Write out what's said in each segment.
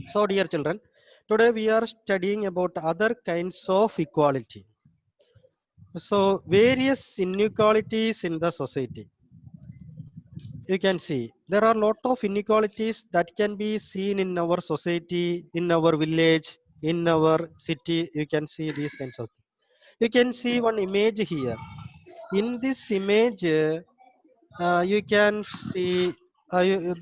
So, dear children, today we are studying about other kinds of equality. So, various inequalities in the society. You can see there are a lot of inequalities that can be seen in our society, in our village, in our city. You can see these kinds of things. You can see one image here. In this image, you can see,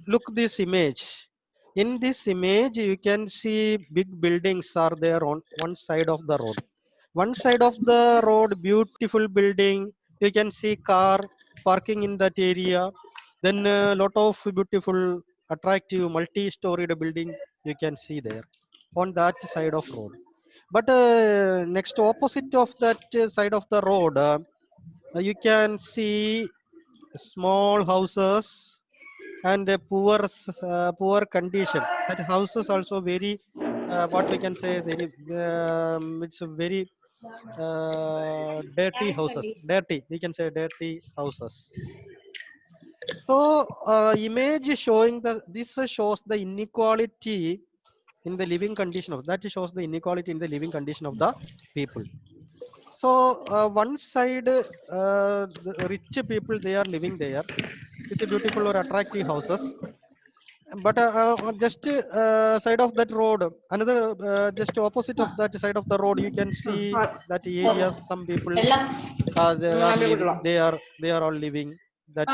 look this image. In this image, you can see big buildings are there on one side of the road. One side of the road, beautiful building. You can see car parking in that area. Then a lot of beautiful, attractive, multi-storied building you can see there on that side of road. But next opposite of that side of the road, you can see small houses and a poor condition. That houses also very what we can say very it's a very dirty Bad houses. condition. Dirty, we can say dirty houses. So image showing the this shows the inequality in the living condition of that shows the inequality in the living condition of the people. So one side, the rich people they are living there with the beautiful or attractive houses. But on just side of that road, another just opposite of that side of the road, you can see that areas. Some people they are all living that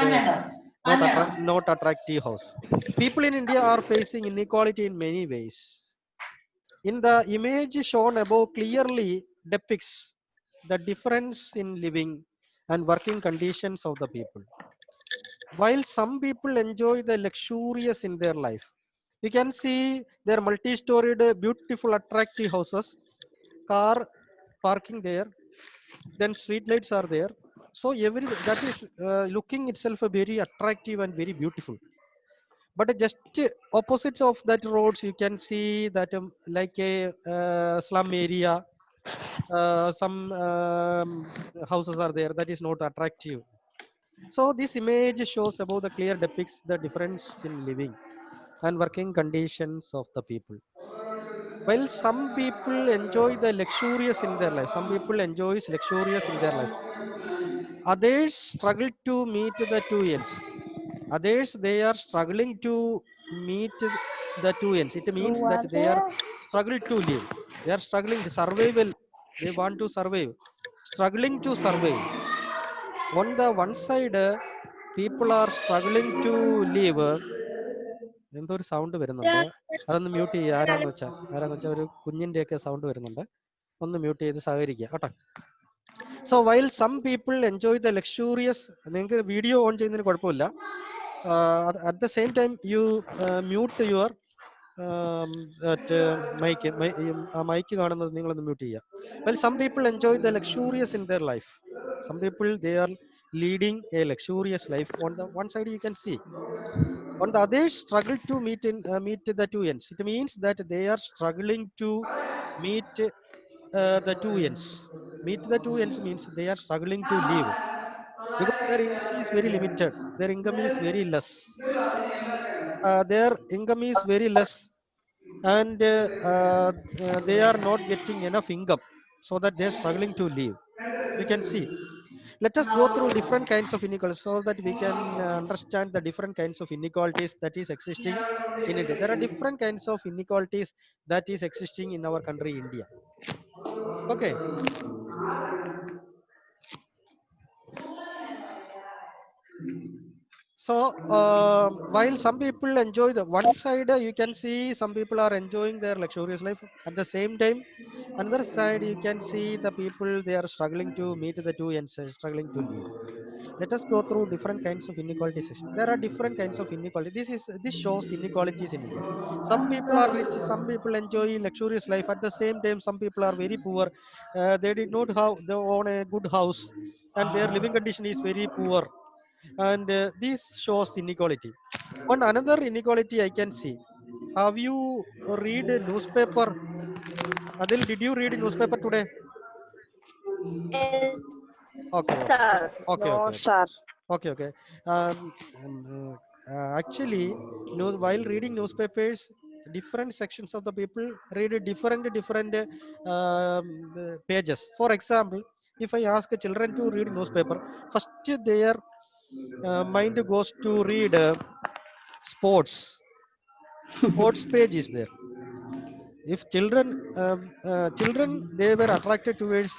not attractive house. People in India are facing inequality in many ways. In the image shown above clearly depicts the difference in living and working conditions of the people. While some people enjoy the luxurious in their life, you can see their multi-storied, beautiful, attractive houses, car parking there, then street lights are there. So every that is looking itself a very attractive and very beautiful. But just opposite of that roads, you can see that like a slum area, some houses are there that is not attractive. So this image shows about the clear depicts the difference in living and working conditions of the people. While some people enjoy the luxurious in their life, some people enjoys luxurious in their life. Others struggle to meet the two ends. Others they are struggling to meet the two ends. It means that they are struggle to live. They are struggling to survival. They want to survive. Struggling to survive. On the one side, people are struggling to live. എന്തോ ഒരു sound വരുന്നുണ്ട്, അതൊന്ന് mute ചെയ്യുക. ആരാന്ന് വെച്ചാൽ ഒരു കുഞ്ഞിന്റെ ഒക്കെ സൗണ്ട് വരുന്നുണ്ട്, ഒന്ന് മ്യൂട്ട് ചെയ്ത് സഹകരിക്കുക കേട്ടോ. So while some people enjoy the luxurious, നിങ്ങൾക്ക് വീഡിയോ ഓൺ ചെയ്യുന്നതിന് കുഴപ്പമില്ല. At the same time you mute your mic. Mic കാണുന്നത് നിങ്ങളൊന്ന് മ്യൂട്ട് ചെയ്യുക. Well some people enjoy the luxurious in their life. Some people they are leading a luxurious life. On the one side you can see, on the others struggle to meet the two ends. It means that they are struggling to meet the two ends. Meet the two ends means they are struggling to live because their income is very limited. Their income is very less. Their income is very less, and they are not getting enough income, so that they are struggling to live. You can see. Let us go through different kinds of inequalities so that we can understand the different kinds of inequalities that is existing in India. There are different kinds of inequalities that is existing in our country, India. Okay. So while some people enjoy the one side, you can see some people are enjoying their luxurious life. At the same time, another side, you can see the people they are struggling to meet the two ends, struggling to live. Let us go through different kinds of inequalities. There are different kinds of inequality. This shows inequalities in India. Some people are rich, some people enjoy luxurious life. At the same time, some people are very poor. They did not have they own a good house, and their living condition is very poor. And this shows inequality. One another inequality I can see. Have you read a newspaper? Adil, did you read a newspaper today? Yes, Okay, okay, sir. okay, No, okay, okay. sir. Okay, okay. Actually, while reading newspapers, different sections of the people read different pages. For example, if I ask children to read newspaper, first their mind goes to read sports page is there. If children they were attracted towards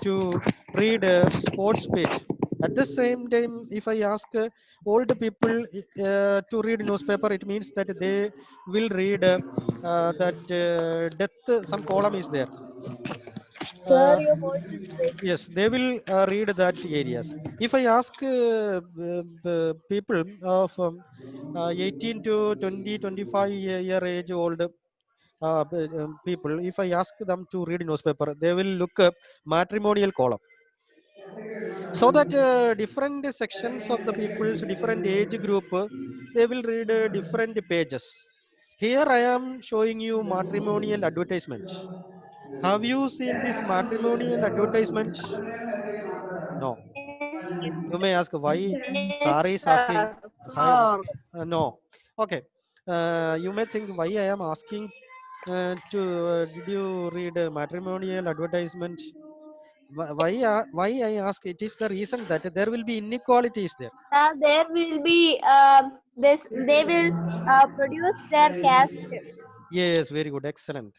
to read sports page. At the same time, if I ask old people to read newspaper, it means that they will read that death, some column is there. Sir, uh, your voice is breaking. yes, they will read that areas. If I ask people of 18 to 20 25 year age old people, if I ask them to read newspaper, they will look up matrimonial column. So that different sections of the people's different age group, they will read different pages. Here I am showing you matrimonial advertisement. Have you seen this matrimonial advertisement? No. You may ask why Yes, Sari is asking. sir. Hi, For no. Okay. You may think why I am asking did you read matrimonial advertisement? Why I ask? It is the reason that there will be inequalities there. there will be this. They will produce their caste. Yes, very good, excellent.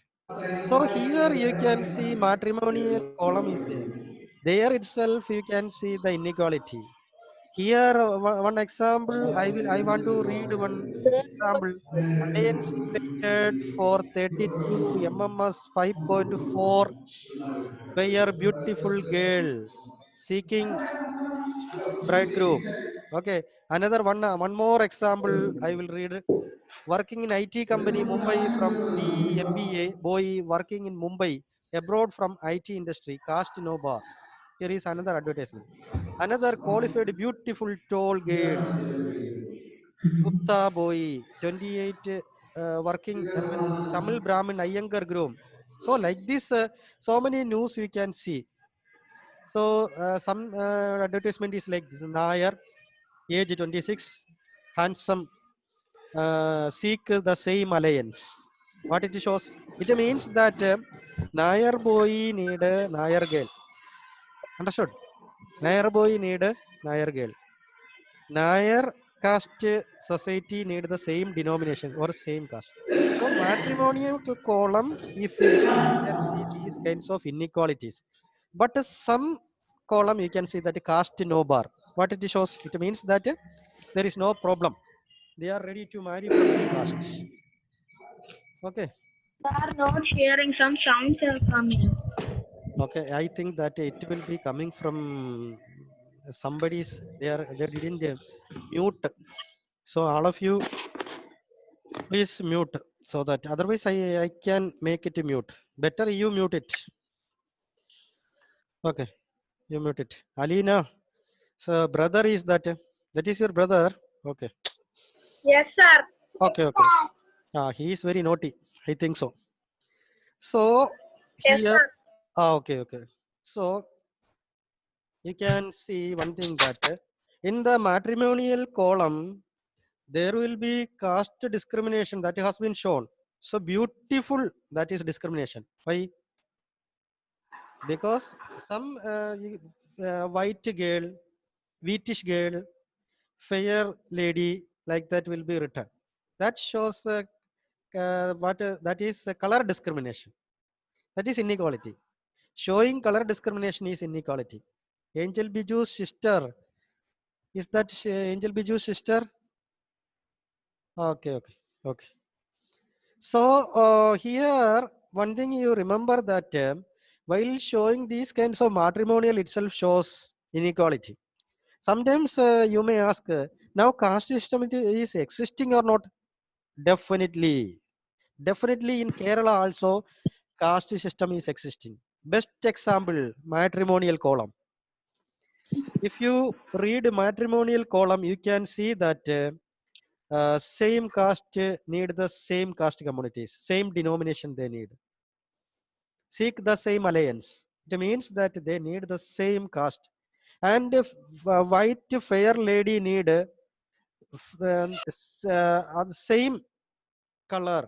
So here you can see matrimonial column is there. There itself you can see the inequality. Here one example I want to read one Sir, example. Alliance invented for 32 MMS 5.4 by a beautiful girl seeking bridegroom. Okay, another one more example I will read. Working in IT company Mumbai from BE MBA boy working in Mumbai abroad from IT industry caste no bar. Here is another advertisement. Another qualified beautiful tall girl Gupta boy 28 working means Tamil Brahmin Iyengar groom. So like this so many news we can see. So some advertisement is like this: Nair, age 26, handsome, seek the same alliance. What it shows? It means that Nair boy need a Nair girl. Understood? Nair boy need a Nair girl. Nair caste society need the same denomination or same caste. So matrimonial column, if you read, you can see these kinds of inequalities. But some column you can see that caste no bar. What it shows? It means that there is no problem. They are ready to marry from any caste. Okay. are not hearing some sounds are coming. Okay. I think that it will be coming from somebody's. They didn't mute. So all of you please mute so that otherwise I can make it mute. Better you mute it. Okay, you mute it. Alina, so brother is that is your brother? Okay. Yes, sir. Okay, okay. He is very naughty. I think so. So Yes, here, sir. okay, okay. So you can see one thing that in the matrimonial column there will be caste discrimination that has been shown. So beautiful, that is discrimination. Why? Because some white girl, wheatish girl, fair lady like that will be written. That shows what that is color discrimination. That is inequality. Showing color discrimination is inequality. Angel Biju's sister, is that Angel Biju's sister? Okay, okay, okay. So here one thing you remember that while showing these kinds of matrimonial itself shows inequality. Sometimes you may ask, now caste system is existing or not? Definitely. Definitely in Kerala also caste system is existing. Best example, matrimonial column. If you read matrimonial column, you can see that same caste need the same caste communities, same denomination they need. Seek the same alliance. It means that they need the same caste. And if white fair lady need same color,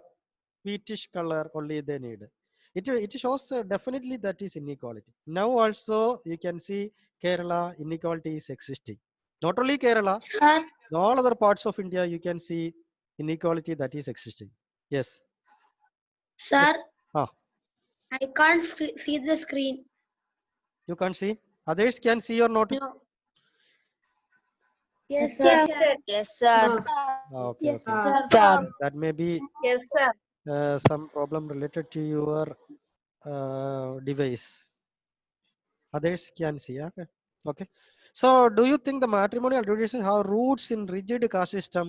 wheatish color only they need. It shows definitely that is inequality. Now also you can see Kerala inequality is existing. Not only Kerala, Sir, in all other parts of India you can see inequality that is existing. Yes. sir, Yes. Ah, I can't see the screen. you can't see. Others can see or not? No. Yes, sir. sir. Yes, sir. Okay, Yes, okay. sir. That may be Yes, sir. some problem related to your device. Others can see. Okay. Okay. So, do you think the matrimonial traditions have roots in rigid caste system?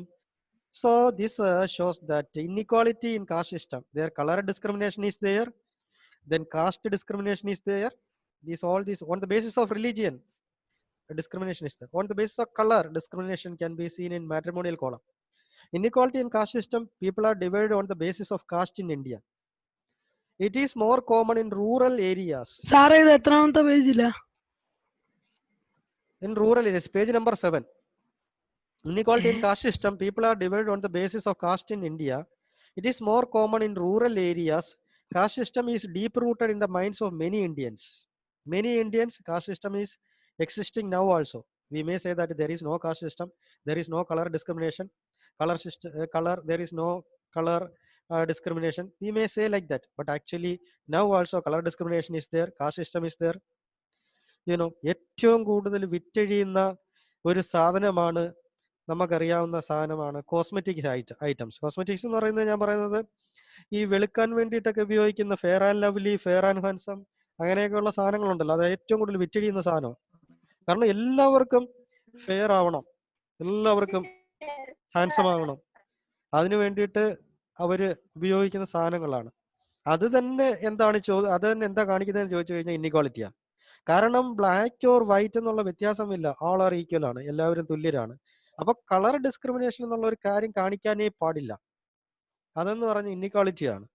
So, this shows that inequality in caste system. Their color discrimination is there. Then caste discrimination is there. All these on the basis of religion, discrimination is there. On the basis of color, discrimination can be seen in matrimonial column. Inequality in caste system, people are divided on the basis of caste in India. It is more common in rural areas. സാറേ ഇത് എത്രാമത്തെ പേജിലാ? In rural areas, page number 7. Inequality in caste system, people are divided on the basis of caste in India. It is more common in rural areas. Caste system is deep rooted in the minds of many Indians. Many Indians, caste system is existing now also. We may say that there is no caste system, there is no color discrimination, there is no color discrimination. We may say like that, but actually now also color discrimination is there, caste system is there. ഏറ്റവും കൂടുതൽ വിറ്റഴിയുന്ന ഒരു സാധനമാണ്, നമുക്കറിയാവുന്ന സാധനമാണ് cosmetic items. Cosmetics എന്ന് പറയുന്നത് ഞാൻ പറയുന്നത് ഈ വെളുക്കാൻ വേണ്ടിയിട്ടൊക്കെ ഉപയോഗിക്കുന്ന fair and lovely, fair and handsome, അങ്ങനെയൊക്കെയുള്ള സാധനങ്ങളുണ്ടല്ലോ, അത് ഏറ്റവും കൂടുതൽ വിറ്റഴിയുന്ന സാധനം. കാരണം എല്ലാവർക്കും ഫെയർ ആവണം, എല്ലാവർക്കും ഹാൻസം ആവണം, അതിനു വേണ്ടിയിട്ട് അവര് ഉപയോഗിക്കുന്ന സാധനങ്ങളാണ്. അത് തന്നെ അത് തന്നെ എന്താ കാണിക്കുന്നതെന്ന് ചോദിച്ചു കഴിഞ്ഞാൽ ഇന്നിക്വാളിറ്റിയാ. കാരണം ബ്ലാക്ക് ഓർ വൈറ്റ് എന്നുള്ള വ്യത്യാസമില്ല, ആൾ ആർ ഈക്വൽ ആണ്, എല്ലാവരും തുല്യരാണ്. അപ്പൊ കളർ ഡിസ്ക്രിമിനേഷൻ എന്നുള്ള ഒരു കാര്യം കാണിക്കാനേ പാടില്ല. അതെന്ന് പറഞ്ഞ ഇന്നിക്വാളിറ്റിയാണ്.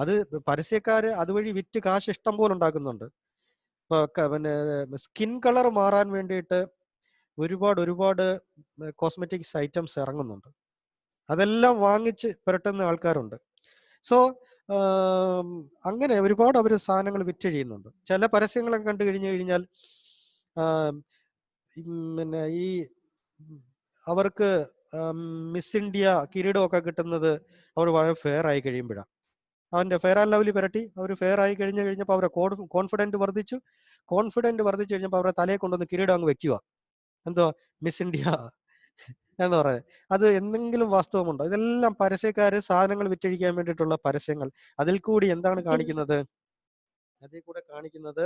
അത് പരസ്യക്കാര് അതുവഴി വിറ്റ് കാശ് ഇഷ്ടം പോലെ ഉണ്ടാക്കുന്നുണ്ട്. ഇപ്പൊ പിന്നെ സ്കിൻ കളർ മാറാൻ വേണ്ടിയിട്ട് ഒരുപാട് കോസ്മെറ്റിക്സ് ഐറ്റംസ് ഇറങ്ങുന്നുണ്ട്. അതെല്ലാം വാങ്ങിച്ച് പുരട്ടുന്ന ആൾക്കാരുണ്ട്. സോ അങ്ങനെ ഒരുപാട് അവർ സാധനങ്ങൾ വിറ്റ് ചെയ്യുന്നുണ്ട്. ചില പരസ്യങ്ങളൊക്കെ കണ്ടു കഴിഞ്ഞാൽ പിന്നെ ഈ അവർക്ക് മിസ് ഇന്ത്യ കിരീടമൊക്കെ കിട്ടുന്നത് അവർ വളരെ ഫെയർ ആയി കഴിയുമ്പോഴാണ്. അവന്റെ ഫെയർ ആൻഡ് ലവ്ലി പുരട്ടി അവർ ഫെയർ ആയി കഴിഞ്ഞപ്പോൾ അവരെ കോൺഫിഡന്റ് വർദ്ധിച്ചു കഴിഞ്ഞപ്പോൾ അവരുടെ തലയെ കൊണ്ടുവന്ന് കിരീടം അങ്ങ് വെക്കുക. എന്തോ മിസ് ഇന്ത്യ എന്ന് പറയാം. അത് എന്തെങ്കിലും വാസ്തവമുണ്ടോ? ഇതെല്ലാം പരസ്യക്കാര് സാധനങ്ങൾ വിറ്റഴിക്കാൻ വേണ്ടിയിട്ടുള്ള പരസ്യങ്ങൾ. അതിൽ കൂടി എന്താണ് കാണിക്കുന്നത്? അതിൽ കൂടെ കാണിക്കുന്നത്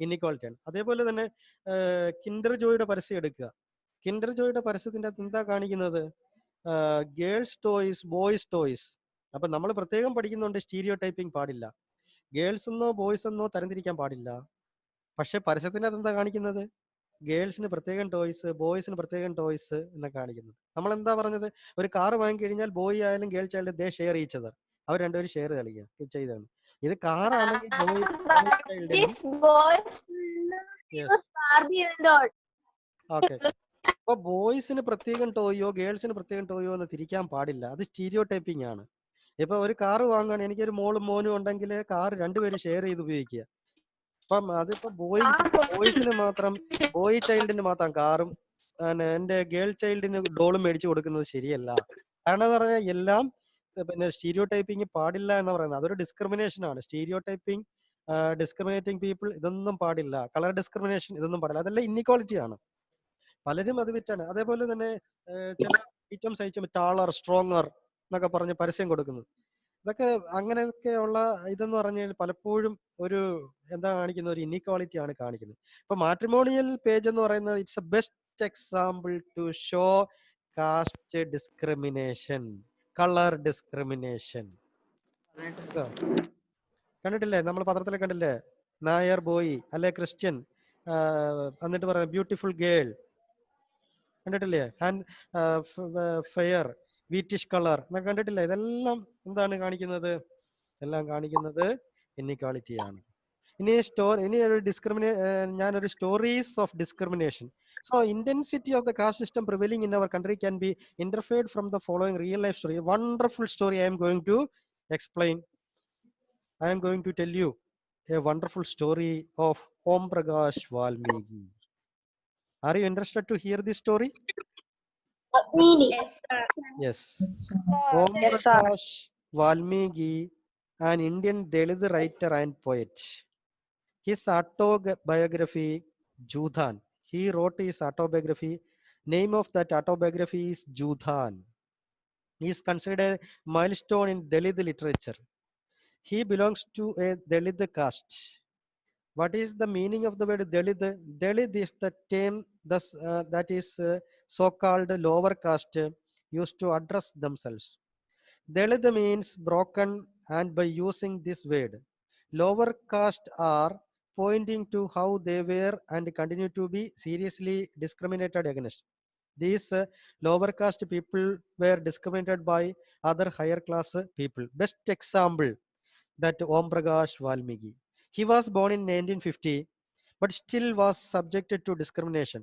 ഇന്നിക്വാളിറ്റിയാണ്. അതേപോലെ തന്നെ കിൻഡർ ജോയുടെ പരസ്യം എടുക്കുക. കിൻഡർ ജോയുടെ പരസ്യത്തിന്റെ അകത്ത് എന്താ കാണിക്കുന്നത്? Girls toys, boys toys. അപ്പൊ നമ്മൾ പ്രത്യേകം പഠിക്കുന്നുണ്ട് സ്റ്റീരിയോ ടൈപ്പിംഗ് പാടില്ല, ഗേൾസ് എന്നോ ബോയ്സ് എന്നോ തരംതിരിക്കാൻ പാടില്ല. പക്ഷെ പരസ്യത്തിന്റെ അകത്ത് എന്താ കാണിക്കുന്നത്? ഗേൾസിന് പ്രത്യേകം ടോയ്സ്, ബോയ്സിന് പ്രത്യേകം ടോയ്സ് എന്നൊക്കെ കാണിക്കുന്നത്. നമ്മൾ എന്താ പറഞ്ഞത്? ഒരു കാർ വാങ്ങിക്കഴിഞ്ഞാൽ ബോയ് ആയാലും ഗേൾ ചൈൽഡ് ദേ ഷെയർ ഈച്ചതർ, അവർ രണ്ടുപേരും ഷെയർ കളിക്കുക ചെയ്താണ്. ഇത് കാറാണെങ്കിൽ ബോയ് ഓക്കെ. അപ്പൊ ബോയ്സിന് പ്രത്യേകം ടോയോ ഗേൾസിന് പ്രത്യേകം ടോയോ എന്ന് തിരിക്കാൻ പാടില്ല. അത് സ്റ്റീരിയോ ടൈപ്പിംഗ് ആണ്. ഇപ്പൊ ഒരു കാർ വാങ്ങുകയാണ്, എനിക്കൊരു മോളും മോനും ഉണ്ടെങ്കിൽ കാർ രണ്ടുപേരും ഷെയർ ചെയ്ത് ഉപയോഗിക്കുക. അപ്പം അതിപ്പോ ബോയ്സിന് മാത്രം, ബോയ് ചൈൽഡിന് മാത്രം കാറും എന്റെ ഗേൾ ചൈൽഡിന് ഡോളും മേടിച്ചു കൊടുക്കുന്നത് ശരിയല്ല. കാരണം എന്ന് പറഞ്ഞാൽ എല്ലാം പിന്നെ സ്റ്റീരിയോ ടൈപ്പിംഗ് പാടില്ല എന്ന് പറയുന്നത് അതൊരു ഡിസ്ക്രിമിനേഷൻ ആണ്. സ്റ്റീരിയോ ടൈപ്പിംഗ്, ഡിസ്ക്രിമിനേറ്റിംഗ് പീപ്പിൾ, ഇതൊന്നും പാടില്ല. കളർ ഡിസ്ക്രിമിനേഷൻ ഇതൊന്നും പാടില്ല. അതെല്ലാം ഇന്നിക്വാളിറ്റി ആണ്. പലരും അത് വിറ്റാണ്. അതേപോലെ തന്നെ ചില ഐറ്റംസ് അയച്ചു ടാളർ, സ്ട്രോങ്ങർ എന്നൊക്കെ പറഞ്ഞ് പരസ്യം കൊടുക്കുന്നത്. ഇതൊക്കെ അങ്ങനെയൊക്കെയുള്ള ഇതെന്ന് പറഞ്ഞാൽ പലപ്പോഴും ഒരു എന്താ കാണിക്കുന്ന ഒരു ഇന്നിക്വാളിറ്റി ആണ് കാണിക്കുന്നത്. ഇപ്പൊ മാട്രിമോണിയൽ പേജ് എന്ന് പറയുന്നത് it's a best example to show caste discrimination, colour discrimination. കണ്ടിട്ടില്ലേ? നമ്മൾ പത്രത്തിൽ കണ്ടില്ലേ? നായർ ബോയ് അല്ലെ ക്രിസ്ത്യൻ, എന്നിട്ട് പറയാം ബ്യൂട്ടിഫുൾ ഗേൾ, കണ്ടിട്ടില്ലേ? ഫെയർ, വീറ്റിഷ് കളർ എന്നൊക്കെ കണ്ടിട്ടില്ലേ? ഇതെല്ലാം എന്താണ് കാണിക്കുന്നത്? എല്ലാം കാണിക്കുന്നത് ഇന്നിക്വാളിറ്റിയാണ്. ഇനി ഒരു ഞാനൊരു stories of discrimination So intensity of the caste system prevailing in our country can be interpreted from the following real life story. A wonderful story I am going to explain. I am going to tell you a wonderful story of Om Prakash Valmiki. Are you interested to hear this story? Really? Yes, sir. Yes. Sure. Om Prakash Valmiki, an Indian Dalit writer and poet. His autobiography, Judhan. He wrote his autobiography. Name of that autobiography is Judhan. He is considered a milestone in Dalit literature. He belongs to a Dalit caste. What is the meaning of the word Dalit? Dalit is the term that is so-called lower caste used to address themselves. Dalit means broken, and by using this word, lower caste are pointing to how they were and continue to be seriously discriminated against. These lower caste people were discriminated by other higher class people. Best example, that Om Prakash Valmiki. He was born in 1950, but still was subjected to discrimination.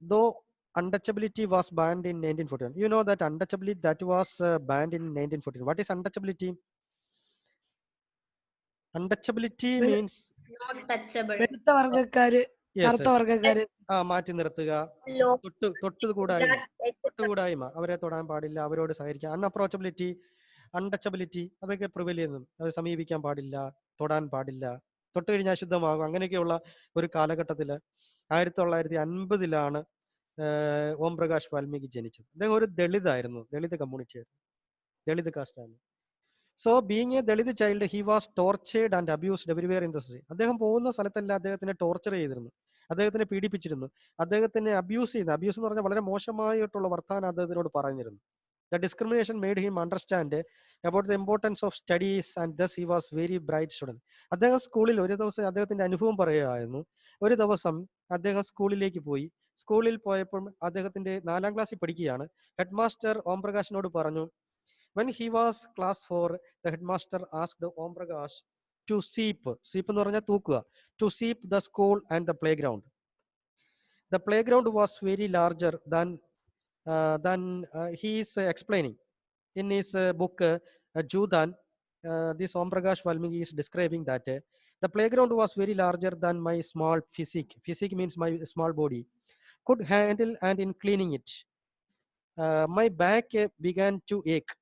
Though untouchability was banned in 1914. You know that untouchability that was banned in 1914. What is untouchability? Untouchability means Not touchable. വെളുത്ത വർഗ്ഗക്കാര് yes, കറുത്ത yes. വർഗ്ഗക്കാര് മാറ്റി നിർത്തുക, Low. തൊട്ടുകൂടായ്മ, That തൊട്ടുകൂടായ്മ, അവരെ തൊടാൻ പാടില്ല, അവരോട് സഹകരിക്കാം. അൺഅപ്രോച്ചബിലിറ്റി, അൺടച്ചബിലിറ്റി, അതൊക്കെ പ്രിവെയിൽ ചെയ്യുന്നു. അവർ സമീപിക്കാൻ പാടില്ല, തൊടാൻ പാടില്ല, തൊട്ട് കഴിഞ്ഞാൽ അശുദ്ധമാകും. അങ്ങനെയൊക്കെയുള്ള ഒരു കാലഘട്ടത്തിൽ 1950 ഓം പ്രകാശ് വാൽമീകി ജനിച്ചത്. അദ്ദേഹം ഒരു ദളിതായിരുന്നു, ദളിത് കമ്മ്യൂണിറ്റി ആയിരുന്നു, ദളിത് കാസ്റ്റാണ്. So being a Dalit child, he was tortured and abused everywhere in the city. അദ്ദേഹം പോകുന്ന സ്ഥലത്തെല്ലാം അദ്ദേഹത്തിനെ ടോർച്ചർ ചെയ്തിരുന്നു, അദ്ദേഹത്തിനെ പീഡിപ്പിച്ചിരുന്നു, അദ്ദേഹത്തിനെ അബ്യൂസ് ചെയ്യുന്നു. അബ്യൂസ് എന്ന് പറഞ്ഞാൽ വളരെ മോശമായിട്ടുള്ള വർത്താനം അദ്ദേഹത്തിനോട് പറഞ്ഞിരുന്നു. The discrimination made him understand about the importance of studies, and thus he was very bright student. അദ്ദേഹം സ്കൂളിൽ ഒരു ദിവസം അദ്ദേഹത്തിന്റെ അനുഭവം പറയുകയായിരുന്നു. ഒരു ദിവസം അദ്ദേഹം സ്കൂളിലേക്ക് പോയി. സ്കൂളിൽ പോയപ്പോൾ അദ്ദേഹത്തിന്റെ 4ാം ക്ലാസ്സിൽ പഠിക്കുകയാണ്. ഹെഡ് മാസ്റ്റർ ഓം പ്രകാശിനോട് പറഞ്ഞു, when he was class 4, the headmaster asked Om Prakash to sweep എന്ന് പറഞ്ഞാൽ തൂക്കുക, to sweep the school and the playground. The playground was very larger than he is explaining in his book Judhan. This Om Prakash Valmiki is describing that the playground was very larger than my small physique. Physique means my small body could handle, and in cleaning it, my back began to ache.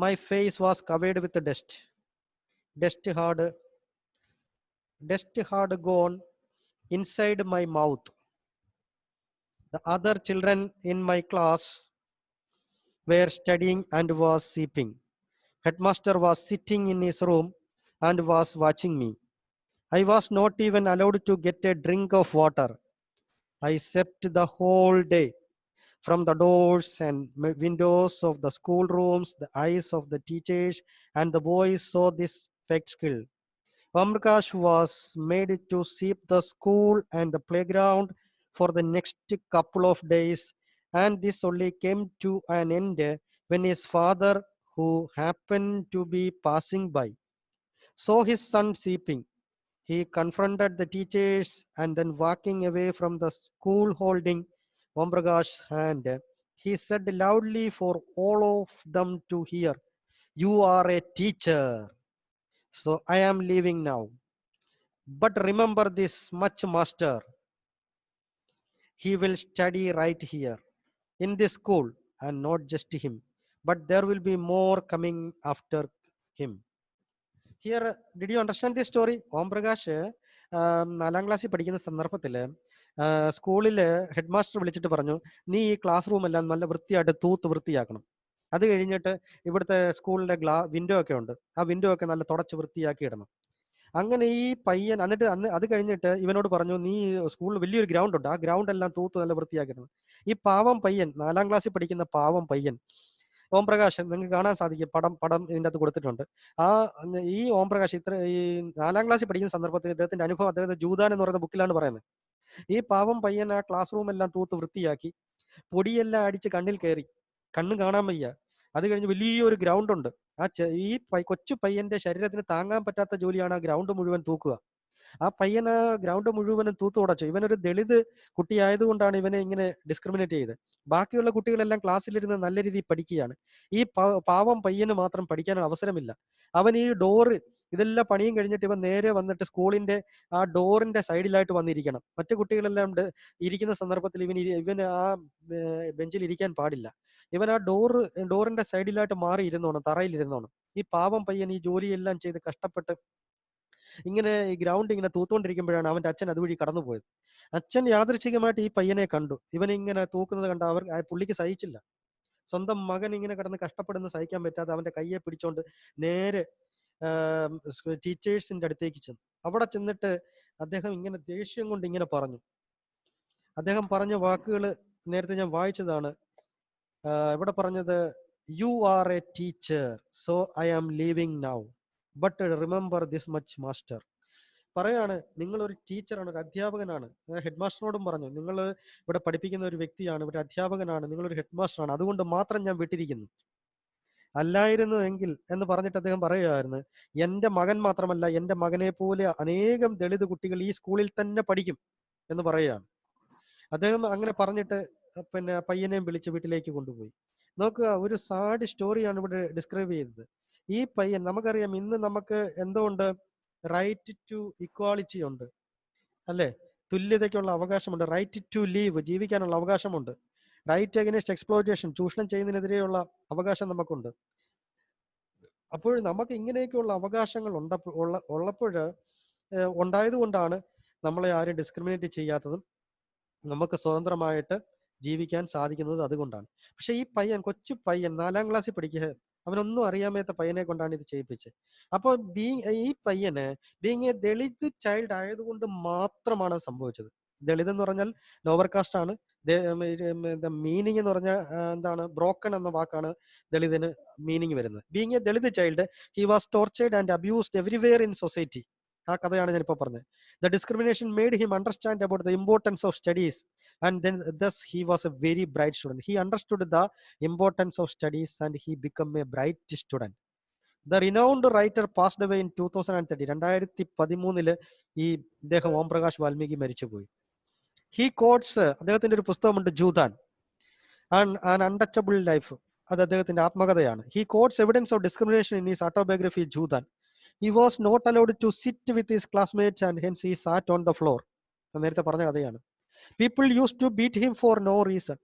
My face was covered with dust. Dust had gone inside my mouth. The other children in my class were studying and was sleeping. Headmaster was sitting in his room and was watching me. I was not even allowed to get a drink of water. I slept the whole day. From the doors and windows of the schoolrooms, the eyes of the teachers and the boys saw this spectacle. Om Prakash was made to sweep the school and the playground for the next couple of days, and this only came to an end when his father, who happened to be passing by, saw his son sweeping. He confronted the teachers, and then walking away from the school holding Om Prakash's hand, he said loudly for all of them to hear, "You are a teacher, so I am leaving now. But remember this much, master. He will study right here in this school, and not just him, but there will be more coming after him." Here, did you understand this story? Om Prakash 4ാം ക്ലാസ്സിൽ പഠിക്കുന്ന സന്ദർഭത്തിൽ സ്കൂളിൽ head master വിളിച്ചിട്ട് പറഞ്ഞു, നീ ഈ class room എല്ലാം നല്ല വൃത്തിയായിട്ട് വൃത്തിയാക്കണം. അത് കഴിഞ്ഞിട്ട് ഇവിടുത്തെ സ്കൂളിന്റെ വിൻഡോ ഒക്കെ ഉണ്ട്, ആ വിൻഡോ ഒക്കെ നല്ല തുടച്ച് വൃത്തിയാക്കി ഇടണം. അങ്ങനെ ഈ പയ്യൻ എന്നിട്ട് അത് കഴിഞ്ഞിട്ട് ഇവനോട് പറഞ്ഞു, നീ സ്കൂളിൽ വലിയൊരു ഗ്രൗണ്ട് ഉണ്ട്, ആ ഗ്രൗണ്ട് എല്ലാം നല്ല വൃത്തിയാക്കി ഇടണം. ഈ പാവം പയ്യൻ, 4ാം ക്ലാസ്സിൽ പഠിക്കുന്ന പാവം പയ്യൻ ഓം പ്രകാശ്, നിങ്ങൾക്ക് കാണാൻ സാധിക്കും, പടം ഇതിൻ്റെ അകത്ത് കൊടുത്തിട്ടുണ്ട്. ഈ ഓം പ്രകാശ് ഈ 4ാം ക്ലാസ്സിൽ പഠിക്കുന്ന സന്ദർഭത്തിൽ അദ്ദേഹത്തിന്റെ അനുഭവം അദ്ദേഹത്തിന്റെ ജൂദാൻ എന്ന് പറയുന്ന ബുക്കിലാണ് പറയുന്നത്. ഈ പാവം പയ്യൻ ആ ക്ലാസ് റൂം എല്ലാം വൃത്തിയാക്കി, പൊടിയെല്ലാം അടിച്ച് കണ്ണിൽ കയറി, കണ്ണ് കാണാൻ വയ്യ. അത് കഴിഞ്ഞ് വലിയൊരു ഗ്രൗണ്ട് ഉണ്ട്, ഈ കൊച്ചു പയ്യന്റെ ശരീരത്തിന് താങ്ങാൻ പറ്റാത്ത ജോലിയാണ് ആ ഗ്രൗണ്ട് മുഴുവൻ തൂക്കുക. ആ പയ്യൻ ആ ഗ്രൗണ്ട് മുഴുവനും തൂത്തു ഉടച്ചു. ഇവനൊരു ദളിത് കുട്ടിയായതുകൊണ്ടാണ് ഇവനെ ഇങ്ങനെ ഡിസ്ക്രിമിനേറ്റ് ചെയ്ത്. ബാക്കിയുള്ള കുട്ടികളെല്ലാം ക്ലാസ്സിലിരുന്ന് നല്ല രീതിയിൽ പഠിക്കുകയാണ്. ഈ പാവം പയ്യന് മാത്രം പഠിക്കാൻ അവസരമില്ല. അവൻ ഈ ഡോറ് ഇതെല്ലാം പണിയും കഴിഞ്ഞിട്ട് ഇവൻ നേരെ വന്നിട്ട് സ്കൂളിന്റെ ആ ഡോറിന്റെ സൈഡിലായിട്ട് വന്നിരിക്കണം. മറ്റു കുട്ടികളെല്ലാം ഇരിക്കുന്ന സന്ദർഭത്തിൽ ഇവന് ആ ബെഞ്ചിൽ ഇരിക്കാൻ പാടില്ല. ഇവൻ ആ ഡോറിന്റെ സൈഡിലായിട്ട് മാറി ഇരുന്നോണം, തറയിൽ ഈ പാവം പയ്യൻ ഈ ജോലിയെല്ലാം ചെയ്ത് കഷ്ടപ്പെട്ട് ഇങ്ങനെ ഈ ഗ്രൗണ്ട് ഇങ്ങനെ തൂത്തുകൊണ്ടിരിക്കുമ്പോഴാണ് അവന്റെ അച്ഛൻ അതുവഴി കടന്നുപോയത്. അച്ഛൻ യാദൃച്ഛികമായിട്ട് ഈ പയ്യനെ കണ്ടു. ഇവനിങ്ങനെ തൂക്കുന്നത് കണ്ട പുള്ളിക്ക് സഹിച്ചില്ല. സ്വന്തം മകൻ ഇങ്ങനെ കിടന്ന് കഷ്ടപ്പെടുന്ന സഹിക്കാൻ പറ്റാതെ അവന്റെ കയ്യെ പിടിച്ചോണ്ട് നേരെ ടീച്ചേഴ്സിന്റെ അടുത്തേക്ക് ചെന്നു. അവിടെ ചെന്നിട്ട് അദ്ദേഹം ഇങ്ങനെ ദേഷ്യം കൊണ്ട് ഇങ്ങനെ പറഞ്ഞു. അദ്ദേഹം പറഞ്ഞ വാക്കുകൾ നേരത്തെ ഞാൻ വായിച്ചതാണ്. ഇവിടെ പറഞ്ഞത്, you are a teacher, so I am leaving now, but remember this much master. പറയാണ്, നിങ്ങളൊരു ടീച്ചറാണ്, ഒരു അധ്യാപകനാണ്. ഹെഡ് മാസ്റ്ററിനോടും പറഞ്ഞു, നിങ്ങൾ ഇവിടെ പഠിപ്പിക്കുന്ന ഒരു വ്യക്തിയാണ്, ഇവിടെ അധ്യാപകനാണ്, നിങ്ങളൊരു ഹെഡ് മാസ്റ്ററാണ്, അതുകൊണ്ട് മാത്രം ഞാൻ വിട്ടിരിക്കുന്നു. അല്ലായിരുന്നു എങ്കിൽ എന്ന് പറഞ്ഞിട്ട് അദ്ദേഹം പറയുകയായിരുന്നു, എൻ്റെ മകൻ മാത്രമല്ല, എൻ്റെ മകനെ പോലെ അനേകം ദളിത് കുട്ടികൾ ഈ സ്കൂളിൽ തന്നെ പഠിക്കും എന്ന് പറയുകയാണ്. അദ്ദേഹം അങ്ങനെ പറഞ്ഞിട്ട് പിന്നെ പയ്യനെയും വിളിച്ച് വീട്ടിലേക്ക് കൊണ്ടുപോയി. നോക്കുക, ഒരു സാഡ് സ്റ്റോറിയാണ് ഇവിടെ ഡിസ്ക്രൈബ് ചെയ്തത്. ഈ പയ്യൻ, നമുക്കറിയാം ഇന്ന് നമുക്ക് എന്തുകൊണ്ട് റൈറ്റ് ടു ഇക്വാളിറ്റി ഉണ്ട്, അല്ലെ? തുല്യതയ്ക്കുള്ള അവകാശമുണ്ട്. റൈറ്റ് ടു ലീവ്, ജീവിക്കാനുള്ള അവകാശമുണ്ട്. റൈറ്റ് അഗൈൻസ്റ്റ് എക്സ്പ്ലോയിറ്റേഷൻ, ചൂഷണം ചെയ്യുന്നതിനെതിരെയുള്ള അവകാശം നമുക്കുണ്ട്. അപ്പോൾ നമുക്ക് ഇങ്ങനെയൊക്കെയുള്ള അവകാശങ്ങൾ ഉള്ളപ്പോൾ ഉണ്ടായത് കൊണ്ടാണ് നമ്മളെ ആരും ഡിസ്ക്രിമിനേറ്റ് ചെയ്യാത്തതും നമുക്ക് സ്വതന്ത്രമായിട്ട് ജീവിക്കാൻ സാധിക്കുന്നത് അതുകൊണ്ടാണ്. പക്ഷെ ഈ പയ്യൻ, കൊച്ചു പയ്യൻ, 4ാം ക്ലാസ്സിൽ പഠിക്കുക, അവനൊന്നും അറിയാമേത്ത പയ്യനെ കൊണ്ടാണ് ഇത് ചെയ്യിപ്പിച്ചത്. അപ്പോൾ ഈ പയ്യന് ബീങ് എ ദളിത് ചൈൽഡ് ആയതുകൊണ്ട് മാത്രമാണ് സംഭവിച്ചത്. ദളിത് എന്ന് പറഞ്ഞാൽ ലോവർ കാസ്റ്റ് ആണ്. മീനിങ് എന്ന് പറഞ്ഞാൽ എന്താണ്? ബ്രോക്കൺ എന്ന വാക്കാണ് ദളിതിന് മീനിങ് വരുന്നത്. Being a Dalit child, he was tortured and abused everywhere in society. ആ കഥയാണ് ഞാനിപ്പോൾ പറഞ്ഞത്. The discrimination made him understand about the importance of studies and then thus he was a very bright student. He understood the importance of studies and he became a bright student. The renowned writer passed away in 2013. 2013 ഈ ഇദ്ദേഹം ഓം പ്രകാശ് വാൽമീകി മരിച്ചുപോയി. He quotes, അദ്ദേഹത്തിന്റെ ഒരു പുസ്തകമുണ്ട്, ജൂതാൻ, an untouchable life. അത് അദ്ദേഹത്തിന്റെ ആത്മകഥയാണ്. He quotes evidence of discrimination in his autobiography ജൂതാൻ. He was not allowed to sit with his classmates and hence he sat on the floor. നേരത്തെ പറഞ്ഞ കഥയാണ്. People used to beat him for no reason.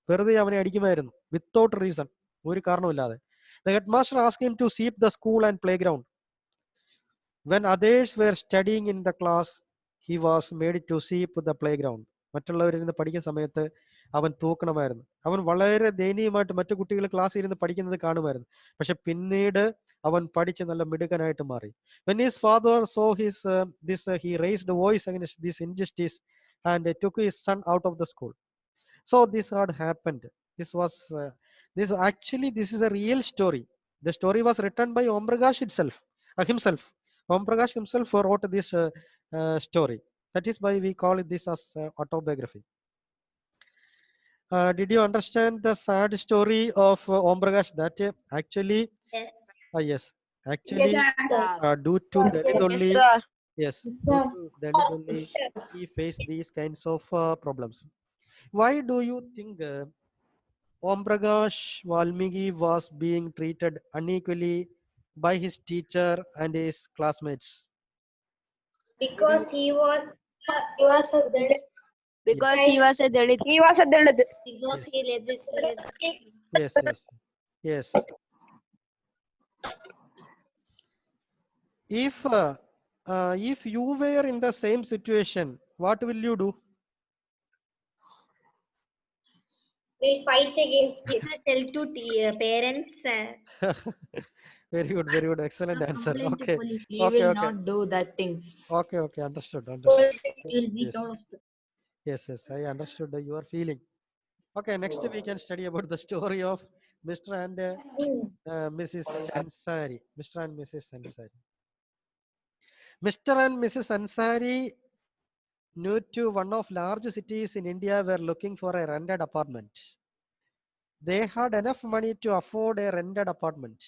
വെറുതെ അവനെ അടിക്കുമായിരുന്നു, without reason, ഒരു കാരണമില്ലാതെ. The headmaster asked him to sweep the school and playground. When others were studying in the class, he was made to sweep the playground. മറ്റുള്ളവരിരുന്ന് പഠിക്കുന്ന സമയത്ത് അവൻ തൂക്കണമായിരുന്നു. അവൻ വളരെ ദയനീയമായിട്ട് മറ്റു കുട്ടികൾ ക്ലാസ്സിൽ ഇരുന്ന് പഠിക്കുന്നത് കാണുമായിരുന്നു. പക്ഷെ പിന്നീട് അവൻ പഠിച്ച് നല്ല മിടുക്കനായിട്ട് മാറി. When his father saw this, he raised a voice against this injustice and took his son out of the school. So this had happened. This is a real story. The story was written by Om Prakash himself. Om Prakash himself wrote this story. That is why we call this as autobiography. Did you understand the sad story of Om Prakash? That actually, Yes. Actually, due to Dalit only, yes, due to Dalit only, he faced these kinds of problems. Why do you think Om Prakash Valmiki was being treated unequally by his teacher and his classmates? Because he was a Dalit. Because he was a Dalit. Because he led Yes. If you were in the same situation, what will you do? We fight against it. Tell to parents. Very good, excellent answer. Okay. He will not do that things. Okay, understood. Yes, I understood your feeling. Okay, next we can study about the story of Mr. and Mrs. Ansari. Mr. and Mrs. Ansari. Mr. and Mrs. Ansari, new to one of large cities in India, were looking for a rented apartment. They had enough money to afford a rented apartment.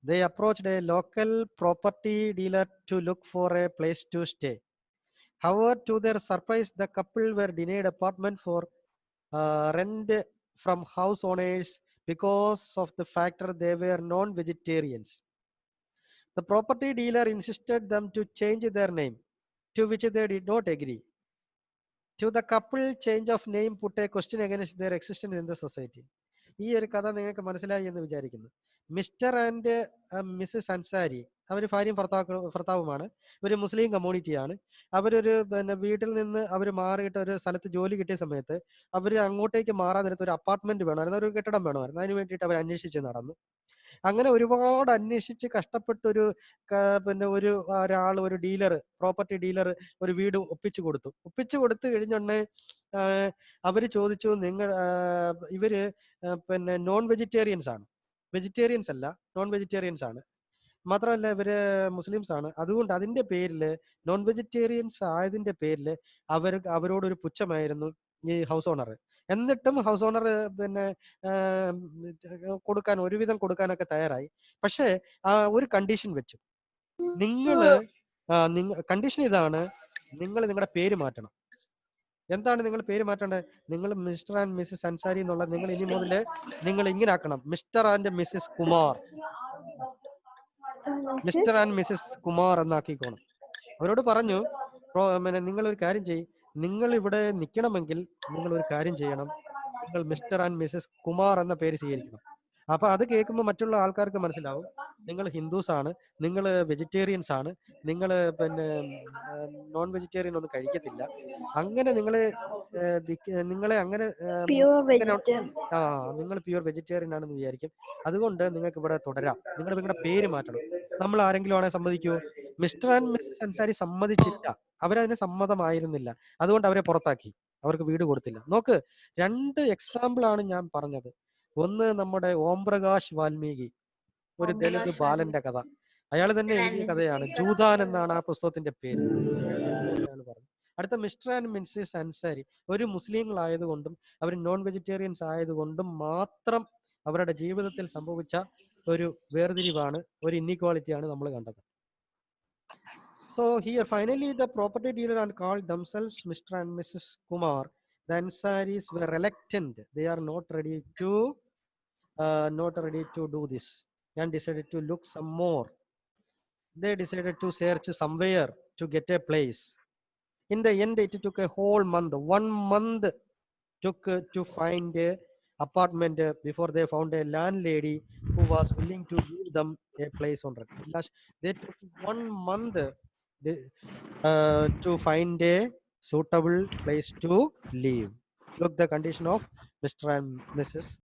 They approached a local property dealer to look for a place to stay. However, to their surprise, the couple were denied apartment for rent from house owners because of the factor they were non-vegetarians. The property dealer insisted them to change their name, to which they did not agree. To the couple, change of name put a question against their existence in the society. ഈ ഒരു കഥ നിങ്ങൾക്ക് മനസ്സിലായി എന്ന് വിചാരിക്കുന്നു. Mister and Mrs Ansari അവർ ഭാര്യയും ഭർത്താവുമാണ്. ഒരു മുസ്ലിം കമ്മ്യൂണിറ്റിയാണ്. അവരൊരു വീട്ടിൽ നിന്ന് അവർ മാറിയിട്ട് ഒരു സ്ഥലത്ത് ജോലി കിട്ടിയ സമയത്ത് അവർ അങ്ങോട്ടേക്ക് മാറാൻ നേരത്ത് ഒരു അപ്പാർട്ട്മെന്റ് വേണമായിരുന്നു, ഒരു കെട്ടിടം വേണമായിരുന്നു. അതിന് വേണ്ടിയിട്ട് അവർ അന്വേഷിച്ച് നടന്നു. അങ്ങനെ ഒരുപാട് അന്വേഷിച്ച് കഷ്ടപ്പെട്ടൊരു ഒരാൾ, ഒരു ഡീലർ, പ്രോപ്പർട്ടി ഡീലർ ഒരു വീട് ഒപ്പിച്ചു കൊടുത്തു കഴിഞ്ഞുടനെ അവര് ചോദിച്ചു, ഇവര് നോൺ വെജിറ്റേറിയൻസ് ആണ്, വെജിറ്റേറിയൻസ് അല്ല, നോൺ വെജിറ്റേറിയൻസ് ആണ്. മാത്രമല്ല ഇവര് മുസ്ലിംസ് ആണ്. അതുകൊണ്ട് അതിന്റെ പേരില്, നോൺ വെജിറ്റേറിയൻസ് ആയതിന്റെ പേരിൽ അവരോടൊരു പുച്ഛമായിരുന്നു ഈ ഹൗസ് ഓണർ. എന്നിട്ടും ഹൗസ് ഓണർ ഒരുവിധം കൊടുക്കാനൊക്കെ തയ്യാറായി. പക്ഷെ ഒരു കണ്ടീഷൻ വെച്ചു. കണ്ടീഷൻ ഇതാണ്, നിങ്ങൾ നിങ്ങളുടെ പേര് മാറ്റണം. എന്താണ് നിങ്ങൾ പേര് മാറ്റേണ്ടത്? നിങ്ങൾ മിസ്റ്റർ ആൻഡ് മിസ്സസ് അൻസാരി എന്നുള്ള നിങ്ങൾ ഇനി മുതല് നിങ്ങൾ ഇങ്ങനെ ആക്കണം, mister and missus Kumar, mister and missus Kumar എന്നാക്കിക്കോണം. അവരോട് പറഞ്ഞു, നിങ്ങൾ ഒരു കാര്യം ചെയ്യും, നിങ്ങൾ ഇവിടെ നിൽക്കണമെങ്കിൽ നിങ്ങൾ ഒരു കാര്യം ചെയ്യണം, നിങ്ങൾ മിസ്റ്റർ ആൻഡ് മിസ്സസ് കുമാർ എന്ന പേര് സ്വീകരിക്കണം. അപ്പൊ അത് കേൾക്കുമ്പോൾ മറ്റുള്ള ആൾക്കാർക്ക് മനസ്സിലാവും നിങ്ങൾ ഹിന്ദുസ് ആണ്, നിങ്ങൾ വെജിറ്റേറിയൻസ് ആണ്, നിങ്ങൾ നോൺ വെജിറ്റേറിയൻ ഒന്നും കഴിക്കത്തില്ല. അങ്ങനെ നിങ്ങളെ അങ്ങനെ നിങ്ങൾ പ്യൂർ വെജിറ്റേറിയൻ ആണെന്ന് വിചാരിക്കും. അതുകൊണ്ട് നിങ്ങൾക്ക് ഇവിടെ തുടരാം, നിങ്ങളുടെ പേര് മാറ്റണം. നമ്മൾ ആരെങ്കിലും ആണെങ്കിൽ സമ്മതിക്കുമോ? മിസ്റ്റർ ആൻഡ് മിസ്സസ് അൻസാരി സമ്മതിച്ചില്ല, അവരതിന് സമ്മതമായിരുന്നില്ല. അതുകൊണ്ട് അവരെ പുറത്താക്കി, അവർക്ക് വീട് കൊടുത്തില്ല. നോക്ക്, 2 എക്സാമ്പിൾ ആണ് ഞാൻ പറഞ്ഞത്. ഒന്ന് നമ്മുടെ ഓം പ്രകാശ് വാൽമീകി, ഒരു തെലുങ്ക് ബാലന്റെ കഥ. അയാൾ തന്നെ എഴുതിയ കഥയാണ്, ജൂദാൻ എന്നാണ് ആ പുസ്തകത്തിന്റെ പേര്. അടുത്ത മിസ്റ്റർ ആൻഡ് മിസ്സസ് അൻസാരി, ഒരു മുസ്ലിങ്ങളായതുകൊണ്ടും അവർ നോൺ വെജിറ്റേറിയൻസ് ആയതുകൊണ്ടും മാത്രം അവരുടെ ജീവിതത്തിൽ സംഭവിച്ച ഒരു വേർതിരിവാണ്, ഒരു ഇൻഇക്വാളിറ്റിയാണ് നമ്മൾ കണ്ടത്. So here finally the property dealer and called themselves Mr. and Mrs. Kumar. The Ansaris were reluctant. They are not ready to do this and decided to look some more. They decided to search somewhere to get a place. In the end, it took a whole month. 1 month took to find a apartment before they found a landlady who was willing to give them a place on rent. They took 1 month to find a suitable place to live. Look the condition of Mr. and Mrs.